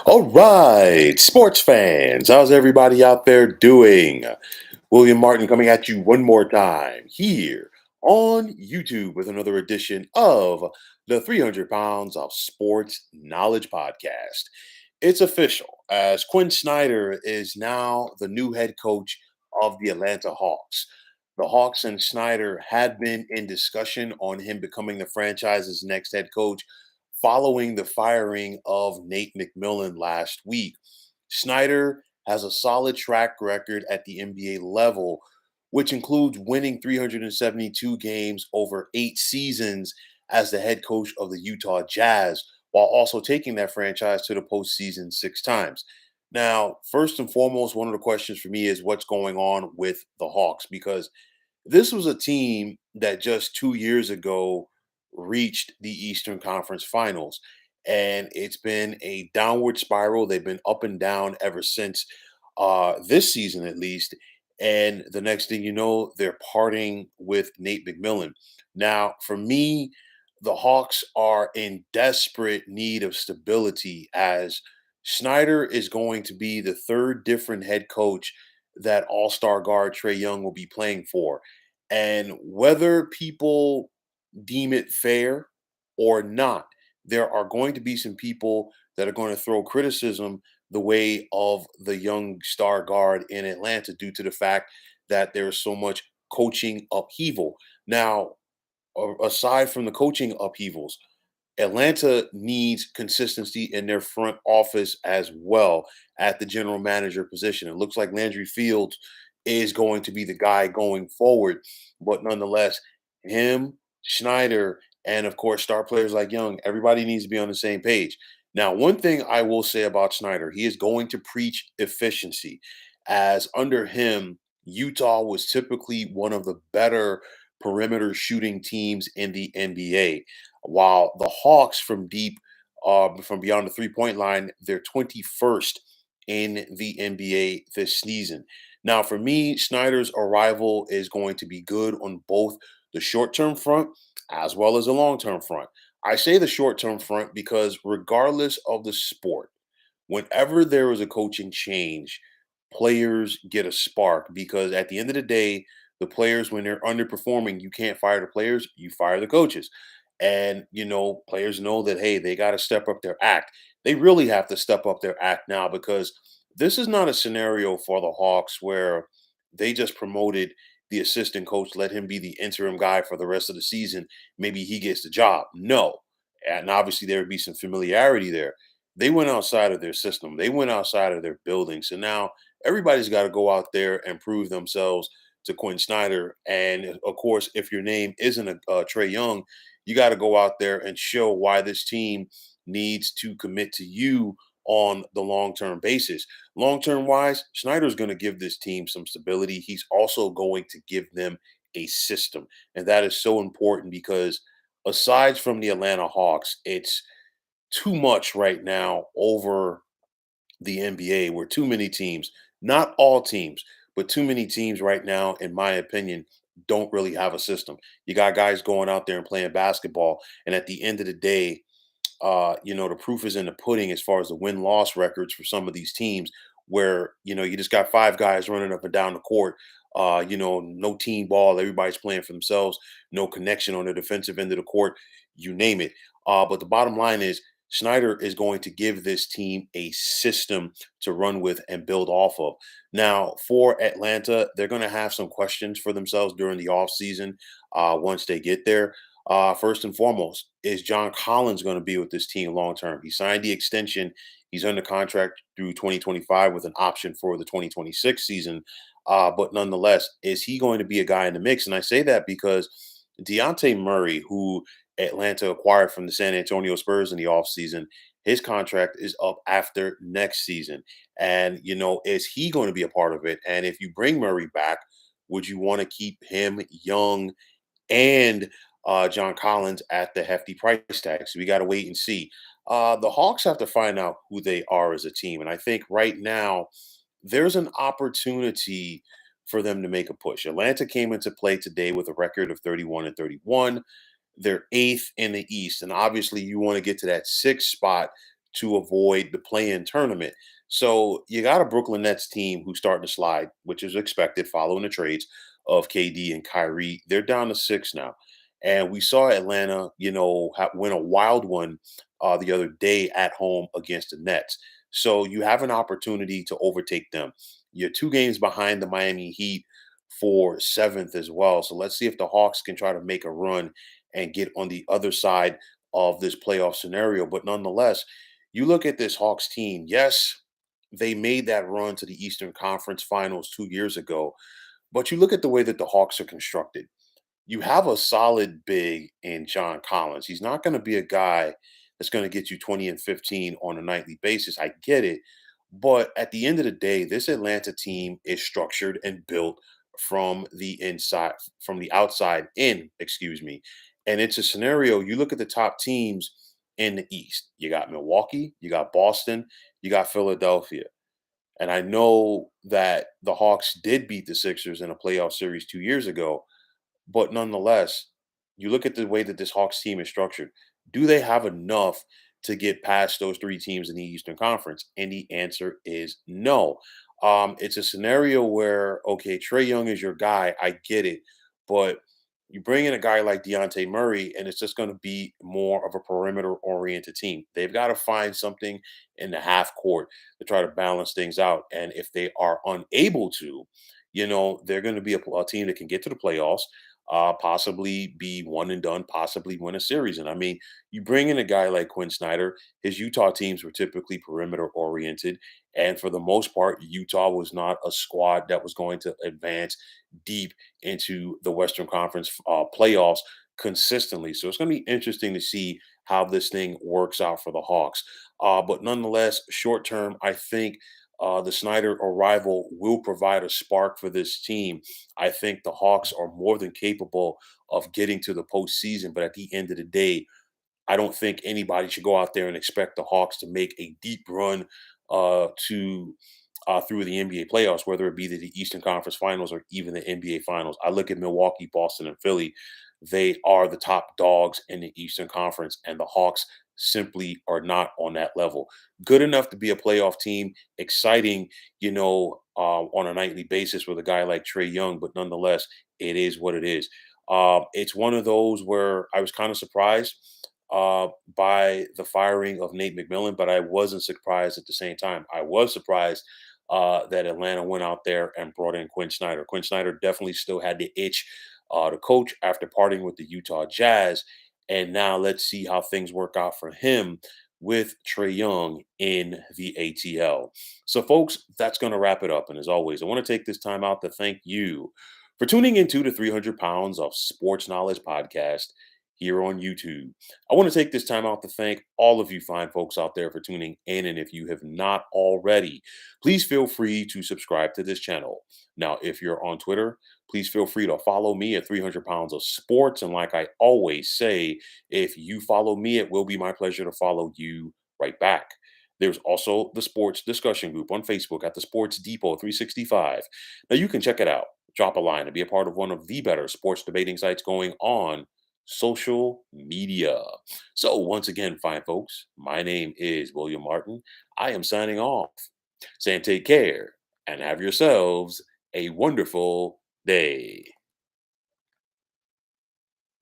All right, sports fans, how's everybody out there doing? William Martin coming at you one more time here on YouTube with another edition of the 300 Pounds of Sports Knowledge Podcast. It's official as Quin Snyder is now the new head coach of the Atlanta Hawks. The Hawks and Snyder had been in discussion on him becoming the franchise's next head coach following the firing of Nate McMillan last week. Snyder has a solid track record at the NBA level, which includes winning 372 games over 8 seasons as the head coach of the Utah Jazz, while also taking that franchise to the postseason 6 times. Now, first and foremost, one of the questions for me is what's going on with the Hawks because this was a team that just 2 years ago reached the Eastern Conference Finals. And it's been a downward spiral. They've been up and down ever since this season, at least. And the next thing you know, they're parting with Nate McMillan. Now, for me, the Hawks are in desperate need of stability as Snyder is going to be the third different head coach that All Star guard Trey Young will be playing for. And whether people deem it fair or not, there are going to be some people that are going to throw criticism the way of the young star guard in Atlanta due to the fact that there's so much coaching upheaval. Now, aside from the coaching upheavals, Atlanta needs consistency in their front office as well at the general manager position. It looks like Landry Fields is going to be the guy going forward, but nonetheless, him, Schneider, and of course, star players like Young, everybody needs to be on the same page. Now, one thing I will say about Snyder, he is going to preach efficiency, as under him, Utah was typically one of the better perimeter shooting teams in the NBA. While the Hawks from beyond the 3 point line, they're 21st in the NBA this season. Now, for me, Snyder's arrival is going to be good on both the short term front as well as the long term front. I say the short term front because, regardless of the sport, whenever there is a coaching change, players get a spark because at the end of the day, the players, when they're underperforming, you can't fire the players, you fire the coaches. And, players know that, hey, they got to step up their act. They really have to step up their act now because this is not a scenario for the Hawks where they just promoted the assistant coach, let him be the interim guy for the rest of the season. Maybe he gets the job. No. And obviously, there would be some familiarity there. They went outside of their system. They went outside of their building. So now everybody's got to go out there and prove themselves to Quinn Snyder. And of course, if your name isn't a Trey Young, you got to go out there and show why this team needs to commit to you on the long term basis. Long term wise, Snyder's going to give this team some stability. He's also going to give them a system. And that is so important because aside from the Atlanta Hawks, it's too much right now over the NBA where too many teams, not all teams, but too many teams right now, in my opinion, don't really have a system. You got guys going out there and playing basketball, and at the end of the day, the proof is in the pudding as far as the win-loss records for some of these teams, where you just got five guys running up and down the court. No team ball. Everybody's playing for themselves. No connection on the defensive end of the court. You name it. But the bottom line is Snyder is going to give this team a system to run with and build off of. Now, for Atlanta, they're going to have some questions for themselves during the offseason once they get there. First and foremost, is John Collins going to be with this team long term? He signed the extension. He's under contract through 2025 with an option for the 2026 season. But nonetheless, is he going to be a guy in the mix? And I say that because Deontay Murray, who Atlanta acquired from the San Antonio Spurs in the offseason, his contract is up after next season. And, is he going to be a part of it? And if you bring Murray back, would you want to keep him young and John Collins at the hefty price tag? So we got to wait and see. The Hawks have to find out who they are as a team. And I think right now, there's an opportunity for them to make a push. Atlanta came into play today with a record of 31-31. They're eighth in the East. And obviously, you want to get to that sixth spot to avoid the play-in tournament. So you got a Brooklyn Nets team who's starting to slide, which is expected following the trades of KD and Kyrie. They're down to 6 now. And we saw Atlanta, win a wild one the other day at home against the Nets. So you have an opportunity to overtake them. You're 2 games behind the Miami Heat for seventh as well. So let's see if the Hawks can try to make a run and get on the other side of this playoff scenario. But nonetheless, you look at this Hawks team. Yes, they made that run to the Eastern Conference Finals 2 years ago. But you look at the way that the Hawks are constructed. You have a solid big in John Collins. He's not going to be a guy that's going to get you 20 and 15 on a nightly basis. I get it. But at the end of the day, this Atlanta team is structured and built from the inside, from the outside in, excuse me. And it's a scenario, you look at the top teams in the East. You got Milwaukee, you got Boston, you got Philadelphia. And I know that the Hawks did beat the Sixers in a playoff series 2 years ago, but nonetheless, you look at the way that this Hawks team is structured. Do they have enough to get past those 3 teams in the Eastern Conference? And the answer is no. It's a scenario where, okay, Trey Young is your guy. I get it. But you bring in a guy like Deontay Murray, and it's just going to be more of a perimeter oriented team. They've got to find something in the half court to try to balance things out. And if they are unable to, they're going to be a team that can get to the playoffs, possibly be one and done, possibly win a series. And I mean, you bring in a guy like Quin Snyder, his Utah teams were typically perimeter oriented. And for the most part, Utah was not a squad that was going to advance deep into the Western Conference playoffs consistently. So it's going to be interesting to see how this thing works out for the Hawks. But nonetheless, short term, I think the Snyder arrival will provide a spark for this team. I think the Hawks are more than capable of getting to the postseason, but at the end of the day, I don't think anybody should go out there and expect the Hawks to make a deep run to through the NBA playoffs, whether it be the Eastern Conference Finals or even the NBA Finals. I look at Milwaukee, Boston, and Philly. They are the top dogs in the Eastern Conference, and the Hawks simply are not on that level. Good enough to be a playoff team, exciting, on a nightly basis with a guy like Trey Young, but nonetheless, it is what it is. It's one of those where I was kind of surprised by the firing of Nate McMillan, but I wasn't surprised at the same time. I was surprised that Atlanta went out there and brought in Quin Snyder. Quin Snyder definitely still had the itch to coach after parting with the Utah Jazz. And now let's see how things work out for him with Trey Young in the ATL. So, folks, that's going to wrap it up. And as always, I want to take this time out to thank you for tuning into the 300 Pounds of Sports Knowledge podcast here on YouTube. I want to take this time out to thank all of you fine folks out there for tuning in. And if you have not already, please feel free to subscribe to this channel. Now, if you're on Twitter, please feel free to follow me at 300 Pounds of Sports. And like I always say, if you follow me, it will be my pleasure to follow you right back. There's also the sports discussion group on Facebook at the Sports Depot 365. Now you can check it out. Drop a line and be a part of one of the better sports debating sites going on social media. So, once again, fine folks, my name is William Martin. I am signing off, saying take care and have yourselves a wonderful day.